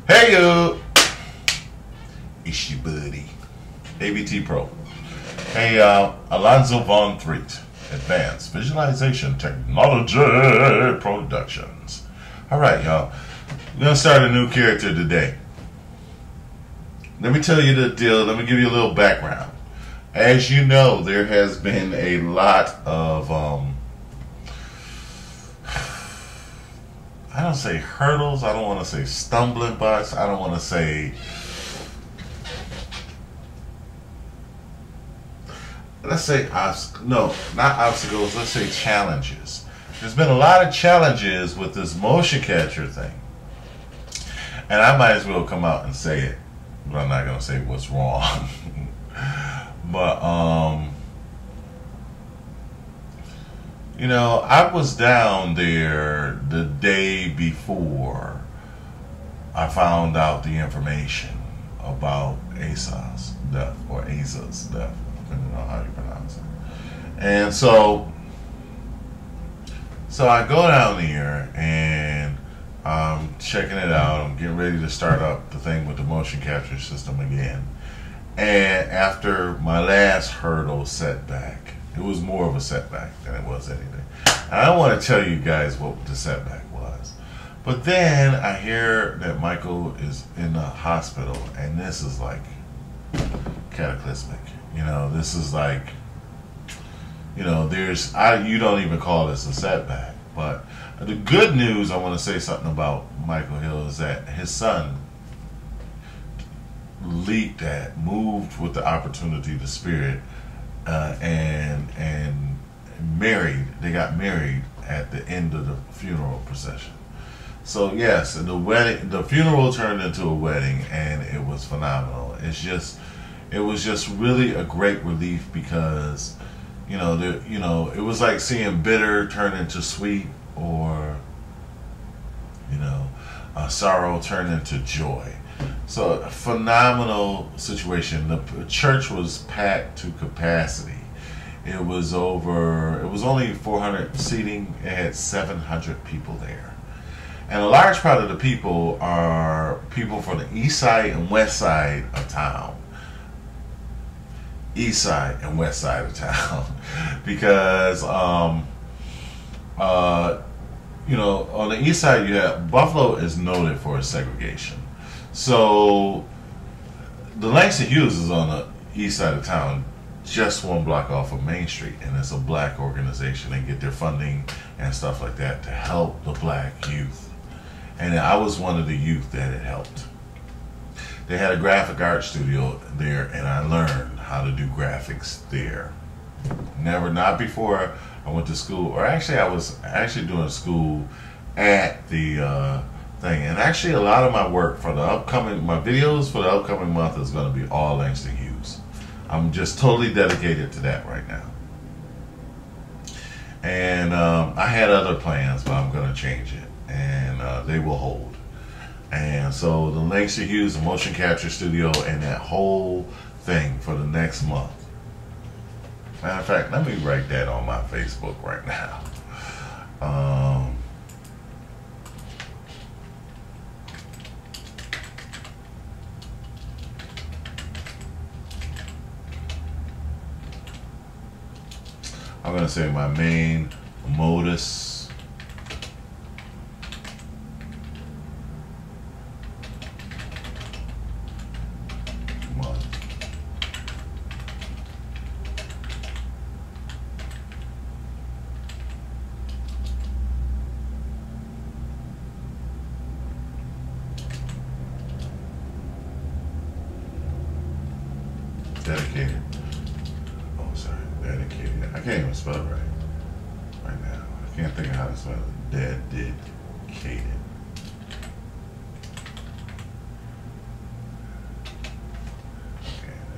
Hey you, it's your buddy, ABT Pro. Hey, Alonzo Von Threet, Advanced Visualization Technology Productions. All right, y'all. We're gonna start a new character today. Let me tell you the deal. Let me give you a little background. As you know, there has been a lot of I don't say hurdles. I don't want to say stumbling blocks. I don't want to say. Let's say no, not obstacles. Let's say challenges. There's been a lot of challenges with this motion capture thing, and I might as well come out and say it, but I'm not gonna say what's wrong. But you know, I was down there the day before I found out the information about Asa's death, or Asa's death, depending on how you pronounce it. And so I go down there and I'm checking it out. I'm getting ready to start up the thing with the motion capture system again. And after my last hurdle setback, it was more of a setback than it was anything. And I don't want to tell you guys what the setback was. But then I hear that Michael is in the hospital, and this is like cataclysmic. You know, this is like, you know, you don't even call this a setback. But the good news, I want to say something about Michael Hill, is that his son moved with the opportunity, the spirit, and married. They got married at the end of the funeral procession. So yes, the funeral turned into a wedding, and it was phenomenal. It was just really a great relief, because it was like seeing bitter turn into sweet, or sorrow turn into joy. So a phenomenal situation. The church was packed to capacity. It was only 400 seating. It had 700 people there. And a large part of the people are people from the east side and west side of town. East side and west side of town. Because, on the east side, you have Buffalo is noted for its segregation. So the Langston Hughes is on the east side of town, just one block off of Main Street, and it's a black organization. They get their funding and stuff like that to help the black youth. And I was one of the youth that it helped. They had a graphic art studio there, and I learned how to do graphics there. Not before I went to school, or actually I was actually doing school at the thing. And actually a lot of my work for my videos for the upcoming month is going to be all Langston Hughes. I'm just totally dedicated to that right now. And I had other plans, but I'm going to change it, and they will hold. And so the Langston Hughes Motion Capture Studio and that whole thing for the next month. Matter of fact, let me write that on my Facebook right now. I'm going to say my main modus month. Dedicated. Oh, sorry. Dedicated. I can't even spell it right now. I can't think of how to spell it. Dedicated. Okay,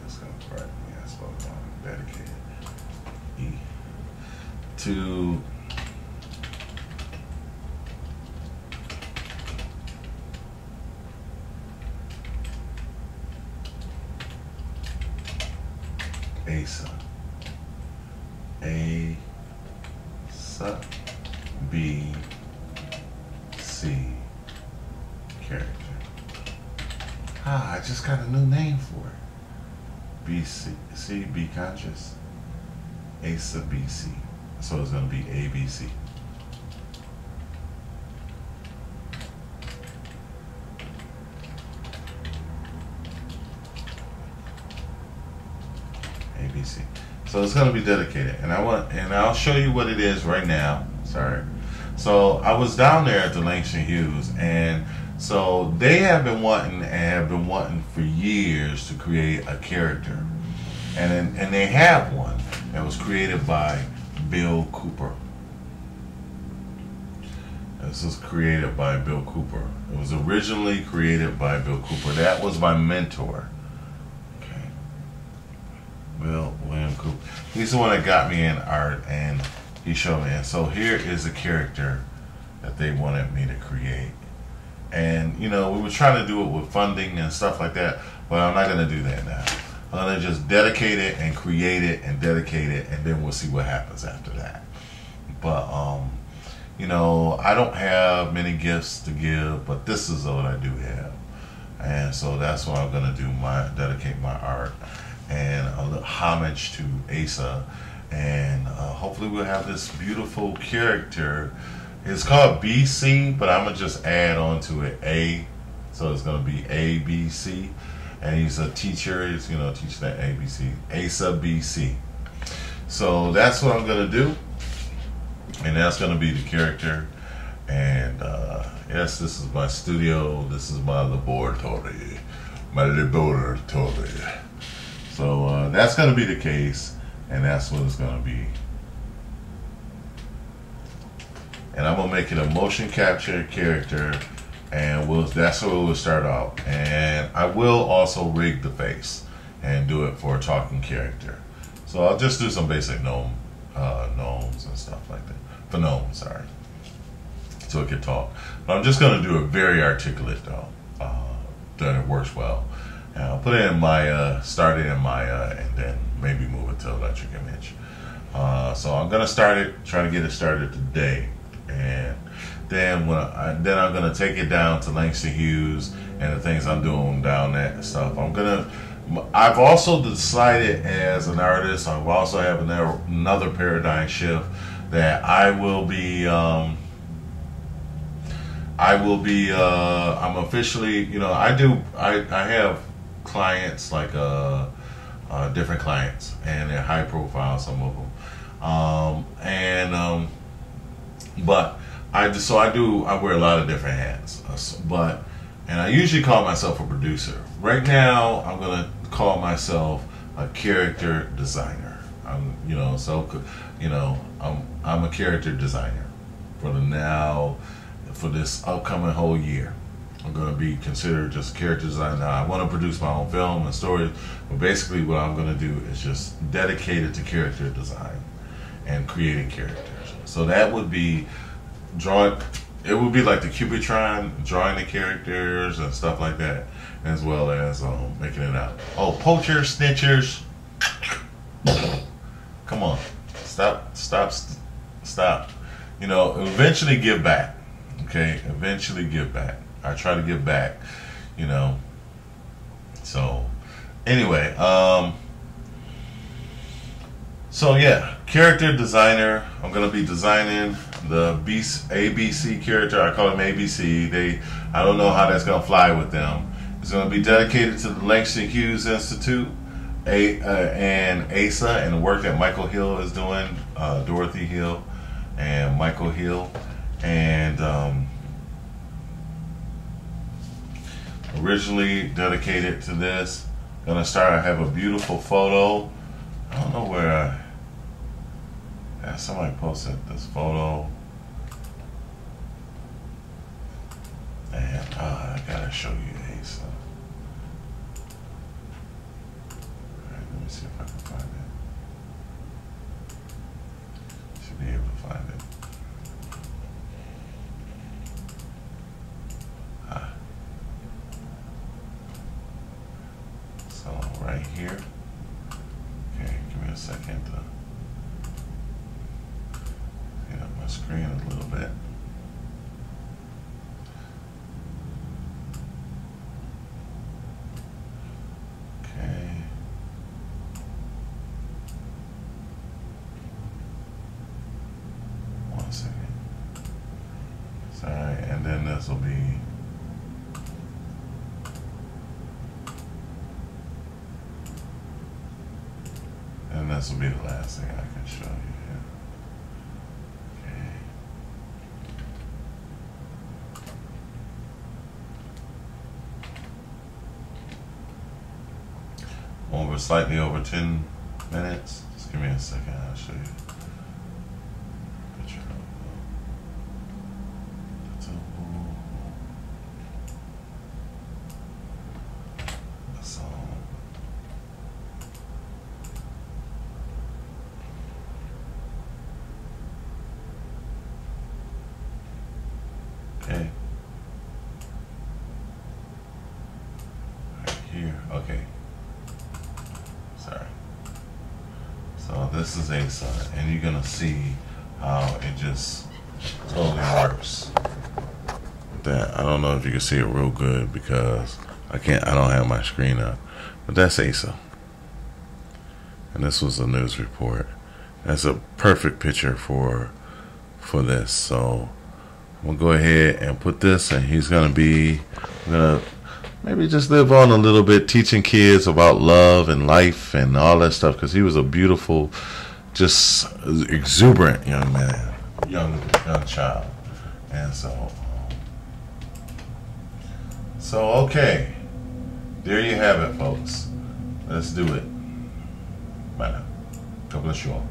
that's gonna correct me. I spelled it wrong. Dedicated. To Asa. Asa Bee Cee character. I just got a new name for it. BC, Be Conscious. Asa Bee Cee. So it's going to be ABC. ABC. So it's going to be dedicated, and I'll show you what it is right now. Sorry. So I was down there at the Langston Hughes, and so they have been wanting for years to create a character, and they have one that was created by Bill Cooper. This was created by Bill Cooper. It was originally created by Bill Cooper. That was my mentor. William Cooper. He's the one that got me in art, and he showed me. And so here is a character that they wanted me to create. And we were trying to do it with funding and stuff like that, but I'm not going to do that now. I'm going to just dedicate it and create it and dedicate it, and then we'll see what happens after that. But I don't have many gifts to give, but this is what I do have, and so that's what I'm going to do. Dedicate my art and a little homage to Asa, and hopefully we'll have this beautiful character. It's called BC, but I'm gonna just add on to it A, so it's gonna be ABC, and he's a teacher. He's teach that ABC. Asa Bee Cee. So that's what I'm gonna do, and that's gonna be the character. And yes, this is my studio. This is my laboratory. So that's going to be the case, and that's what it's going to be. And I'm going to make it a motion capture character, and that's where we'll start off. And I will also rig the face and do it for a talking character. So I'll just do some basic gnomes and stuff like that. For gnomes, sorry. So it can talk. But I'm just going to do it very articulate, though, that it works well. And I'll put it in Maya, start it in Maya, and then maybe move it to electric image. So I'm gonna try to get it started today, and then I'm gonna take it down to Langston Hughes and the things I'm doing down there and stuff. I've also decided as an artist, I also have another paradigm shift that I'm officially, I have clients, like different clients, and they're high profile, some of them, but I wear a lot of different hats, and I usually call myself a producer. Right now I'm gonna call myself a character designer. I'm a character designer for this upcoming whole year. I'm going to be considered just a character designer. Now, I want to produce my own film and stories, but basically what I'm going to do is just dedicate it to character design and creating characters. So that would be it would be like the Cubitron, drawing the characters and stuff like that, as well as making it out. Oh, poachers, snitchers. Come on. Stop. Eventually give back. Okay? Eventually give back. I try to give back, So, anyway, so yeah, character designer. I'm gonna be designing the ABC character. I call them ABC. I don't know how that's gonna fly with them. It's gonna be dedicated to the Langston Hughes Institute, and Asa, and the work that Michael Hill is doing, Dorothy Hill and Michael Hill, and originally dedicated to this. I have a beautiful photo. I don't know where somebody posted this photo, and I gotta show you Asa. Alright, let me see if I can find it. Should be able to find it. Right here. Okay, give me a second to clean up my screen a little bit. this will be. And this will be the last thing I can show you here. Okay. Slightly over 10 minutes. Just give me a second, I'll show you. Picture of the temple. The song. Okay. Right here. Okay. Sorry. So this is Asa, and you're gonna see how it just totally works. That I don't know if you can see it real good because I don't have my screen up, but that's Asa. And this was a news report. That's a perfect picture for this. So I'm gonna go ahead and put this, and he's gonna be maybe just live on a little bit, teaching kids about love and life and all that stuff, because he was a beautiful, just exuberant young man, young child. And so okay, there you have it, folks. Let's do it. Bye now. God bless you all.